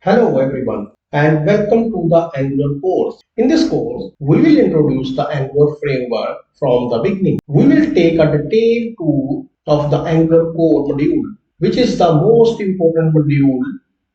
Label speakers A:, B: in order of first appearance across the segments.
A: Hello everyone and welcome to the Angular course. In this course, we will introduce the Angular framework from the beginning. We will take a detailed tour of the Angular core module, which is the most important module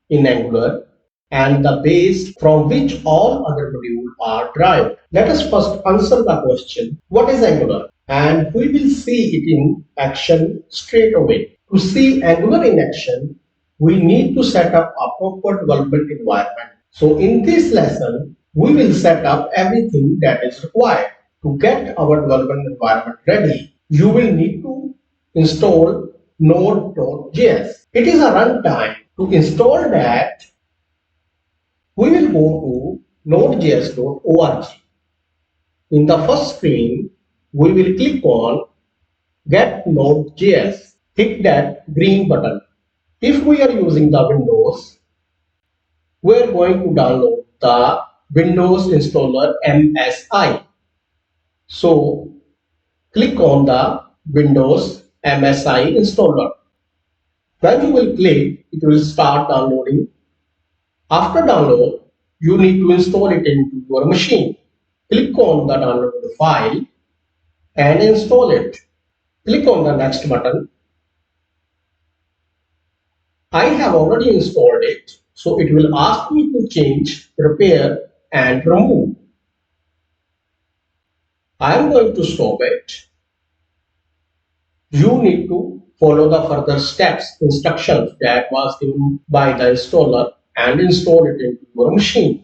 A: in Angular and the base from which all other modules are derived. Let us first answer the question, what is Angular? And we will see it in action straight away. To see Angular in action, we need to set up a proper development environment. So in this lesson, we will set up everything that is required. To get our development environment ready, you will need to install Node.js. It is a runtime. To install that, we will go to nodejs.org. In the first screen, we will click on Get Node.js. Hit that green button. If we are using the Windows, we are going to download the Windows installer MSI. So click on the Windows MSI installer. When you will click, it will start downloading. After download, you need to install it into your machine. Click on the download file and install it. Click on the next button. I have already installed it, so it will ask me to change, repair and remove. I am going to stop it. You need to follow the further steps, instructions that was given by the installer and install it into your machine.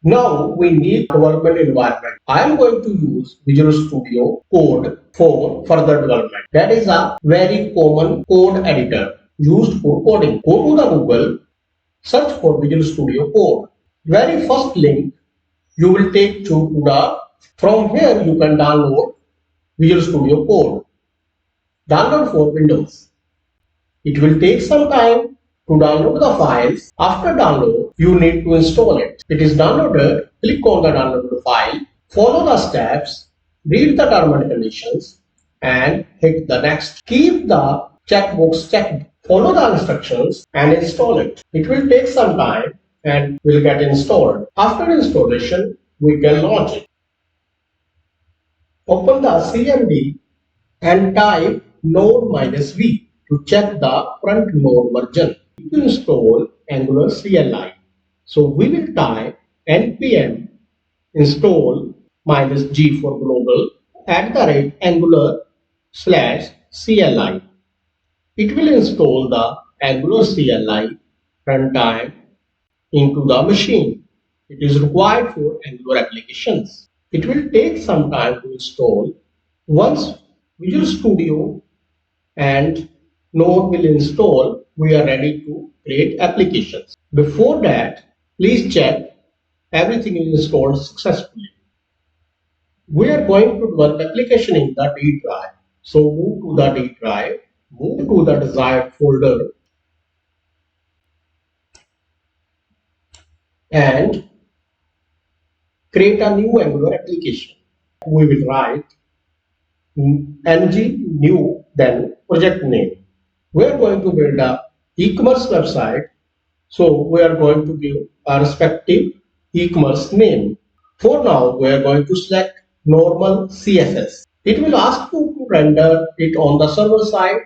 A: Now we need development environment. I am going to use Visual Studio Code for further development. That is a very common code editor used for coding. Go to the Google, search for Visual Studio Code. Very first link you will take to the, from here you can download Visual Studio Code. Download for Windows. It will take some time to download the files. After download, you need to install it. It is downloaded. Click on the downloaded file. Follow the steps. Read the terms and conditions and hit the next. Keep the checkbox checked. Follow the instructions and install it. It will take some time and will get installed. After installation, we can launch it. Open the CMD and type node-v to check the current node version. To install Angular CLI. So we will type npm install -g for global @angular/CLI. It will install the Angular CLI runtime into the machine. It is required for Angular applications. It will take some time to install. Once Visual Studio and Node will install, we are ready to create applications. Before that, please check everything is installed successfully. We are going to develop application in the D drive. So move to the D drive, move to the desired folder and create a new Angular application. We will write ng new, then project name. We are going to build a e-commerce website. So we are going to give a respective e-commerce name. For now, we are going to select normal CSS. It will ask you to render it on the server side,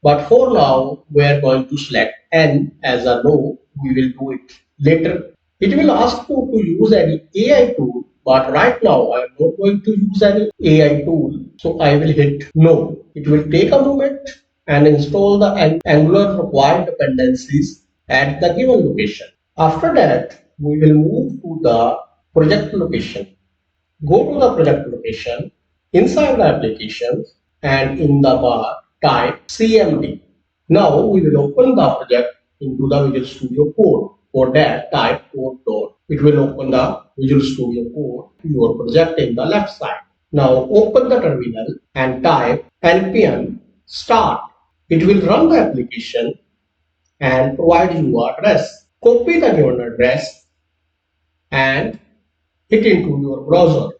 A: but for now, we are going to select N as a no. We will do it later. It will ask you to use any AI tool, but right now I am not going to use any AI tool, so I will hit no. It will take a moment and install the Angular required dependencies at the given location. After that, we will move to the project location. Go to the project location, inside the applications, and in the bar type CMD. Now we will open the project into the Visual Studio Code. For that, type code dot. It will open the Visual Studio Code, your project in the left side. Now open the terminal and type npm start. It will run the application and provide you an address. Copy the given address and hit into your browser.